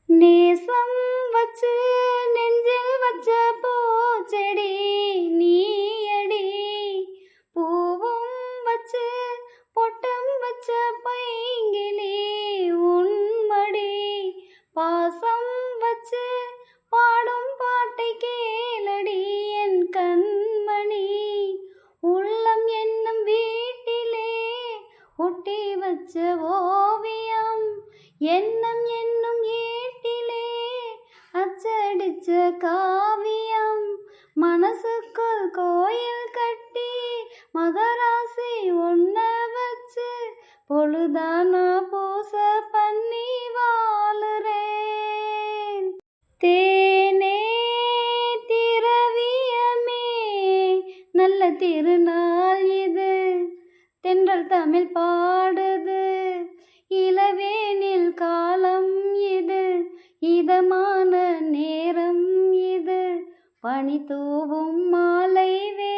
நேசம் வச்சு நெஞ்சில் வச்ச பூச்செடி நீயடி. பூவும் வச்சு பொட்டம் வச்ச பைங்கிளி உன்மடி. பாசம் வச்சு பாடும் பாட்டை கேளடி என் கண்மணி. உள்ளம் என்னும் வீட்டிலே ஒட்டி வச்ச ஓவியம், எண்ணம் என்னும் ஏட்டிலே அச்சடிச்ச காவியம். மனசுக்குள் கோயில் கட்டி மகராசி ஒன்ன வச்சு பொழுதானா பூச பண்ணி வாழுறேன். தேனே திரவியமே நல்ல திருநாள் இது, தென்றல் தமிழ் பாடுது. இளவேனில் காலம் இது, இதமான நேரம் இது, பனி தூவும் மாலை வே